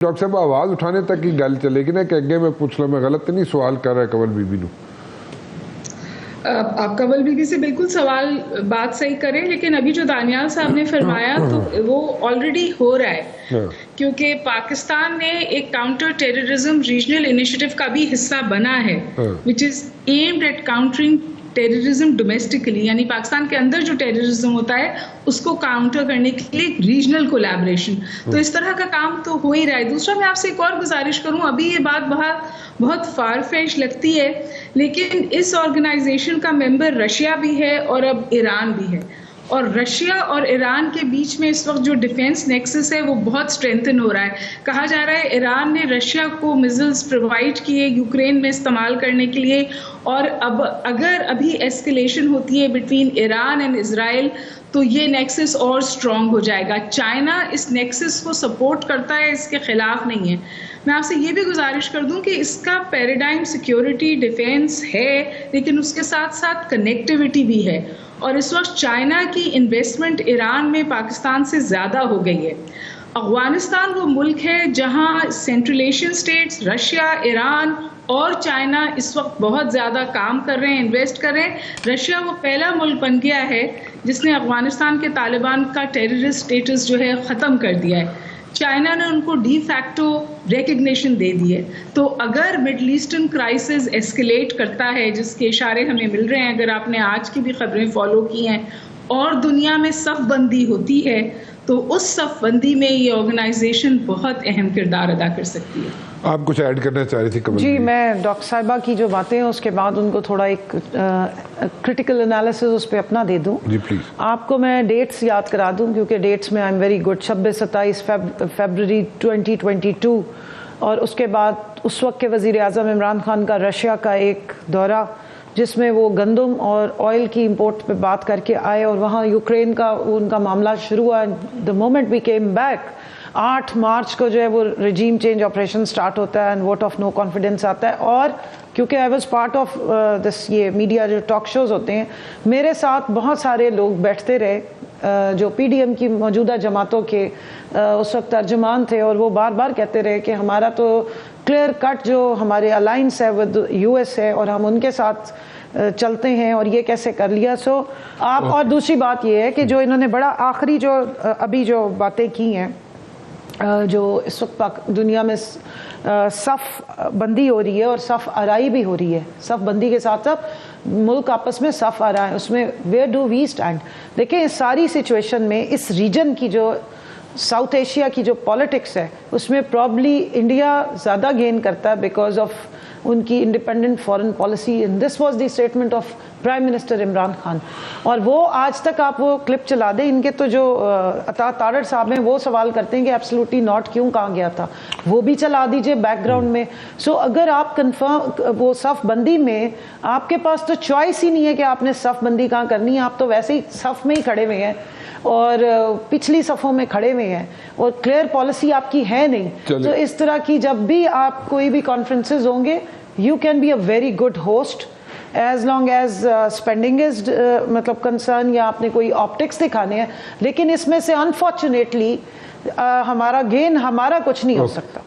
Doctor साहब आवाज़ उठाने तक की गल चलेगी ना कि अगे मैं पूछ लो, मैं गलत नहीं सवाल कर रहा कंवल बीबी नू। आप कंवल बीबी से बिल्कुल सवाल बात सही करें, लेकिन अभी जो दानियाल साहब ने फरमाया तो वो ऑलरेडी हो रहा है, क्योंकि पाकिस्तान ने एक काउंटर टेररिज्म रीजनल इनिशिएटिव का भी हिस्सा बना है, which is aimed at countering terrorism domestically, यानी पाकिस्तान के अंदर जो टेररिज्म होता है उसको काउंटर करने के लिए रीजनल कोलैबोरेशन। तो इस तरह का काम तो हो ही रहा है। दूसरा, मैं आपसे एक और गुजारिश करूं, अभी ये बात बहुत फारफेच लगती है, लेकिन इस ऑर्गेनाइजेशन का मेंबर रशिया भी है और अब ईरान भी है, और रशिया और ईरान के बीच में इस वक्त जो डिफेंस नेक्सस है वो बहुत स्ट्रेंथन हो रहा है। कहा जा रहा है ईरान ने रशिया को मिसाइल्स प्रोवाइड किए यूक्रेन में इस्तेमाल करने के लिए, और अब अगर अभी एस्केलेशन होती है बिटवीन ईरान एंड इजराइल तो ये नेक्सस और स्ट्रॉन्ग हो जाएगा। चाइना इस नेक्सस को सपोर्ट करता है, इसके खिलाफ नहीं है। मैं आपसे ये भी गुजारिश कर दूं कि इसका पैराडाइम सिक्योरिटी डिफेंस है, लेकिन उसके साथ साथ कनेक्टिविटी भी है, और इस वक्त चाइना की इन्वेस्टमेंट ईरान में पाकिस्तान से ज़्यादा हो गई है। अफगानिस्तान वो मुल्क है जहां central Asian states, Russia, Iran और चाइना इस वक्त बहुत ज़्यादा काम कर रहे हैं, इन्वेस्ट कर रहे हैं। रशिया वो पहला मुल्क बन गया है जिसने अफगानिस्तान के तालिबान का टेररिस्ट स्टेटस जो है ख़त्म कर दिया है। चाइना ने उनको डी फैक्टो रिकग्निशन दे दी है। तो अगर मिडल ईस्टर्न क्राइसिस एस्केलेट करता है, जिसके इशारे हमें मिल रहे हैं, अगर आपने आज की भी खबरें फॉलो की हैं, और दुनिया में सफ़बंदी होती है, तो उस सफ़बंदी में ये ऑर्गेनाइजेशन बहुत अहम किरदार अदा कर सकती है। आप कुछ ऐड करना चाह रही थी कमल जी? मैं डॉक्टर साहिबा की जो बातें हैं उसके बाद उनको थोड़ा एक क्रिटिकल एनालिसिस उस पर अपना दे दूं। जी प्लीज। आपको मैं डेट्स याद करा दूं, क्योंकि डेट्स में आई एम वेरी गुड। 26-27 फरवरी 2022, और उसके बाद उस वक्त के वज़ीर आज़म इमरान खान का रशिया का एक दौरा, जिसमें वो गंदम और ऑयल की इंपोर्ट पे बात करके आए, और वहाँ यूक्रेन का उनका मामला शुरू हुआ। The moment we came back, 8 मार्च को जो है वो रिजीम चेंज ऑपरेशन स्टार्ट होता है and vote of no confidence आता है। और क्योंकि I was part of this, ये मीडिया जो टॉक शोज होते हैं, मेरे साथ बहुत सारे लोग बैठते रहे जो पीडीएम की मौजूदा जमातों के उस वक्त तर्जुमान थे, और वो बार बार कहते रहे कि हमारा तो क्लियर कट जो हमारे अलायंस है विद यूएस है और हम उनके साथ चलते हैं, और ये कैसे कर लिया। सो आप, और दूसरी बात ये है कि जो इन्होंने बड़ा आखिरी जो अभी जो बातें की हैं, जो इस वक्त दुनिया में सफ़ बंदी हो रही है और सफ़ आराई भी हो रही है, सफ़ बंदी के साथ साथ मुल्क आपस में सफ़ आ रहा है, उसमें वेयर डू वी स्टैंड। देखिए, इस सारी सिचुएशन में इस रीजन की जो साउथ एशिया की जो पॉलिटिक्स है, उसमें प्रॉब्ली इंडिया ज़्यादा गेन करता है बिकॉज ऑफ उनकी independent foreign policy, and this was the statement of prime minister Imran Khan. और वो आज तक आप वो क्लिप चला दें, इनके तो जो अता तारड़ साहब हैं वो सवाल करते हैं कि एब्सोल्युटली नॉट क्यों कहा गया था, वो भी चला दीजिए बैकग्राउंड में। सो अगर आप कंफर्म वो सफ़ बंदी में, आपके पास तो चॉइस ही नहीं है कि आपने सफ़ बंदी कहाँ करनी है, आप तो वैसे ही सफ़ में ही खड़े हुए हैं और पिछली सफ़ों में खड़े हुए हैं, और क्लियर पॉलिसी आपकी है नहीं। तो इस तरह की जब भी आप कोई भी कॉन्फ्रेंसेज होंगे, you can be a very good host as long as spending is मतलब कंसर्न, या आपने कोई ऑप्टिक्स दिखाने हैं, लेकिन इसमें से अनफॉर्चुनेटली हमारा गेन, हमारा कुछ नहीं हो सकता।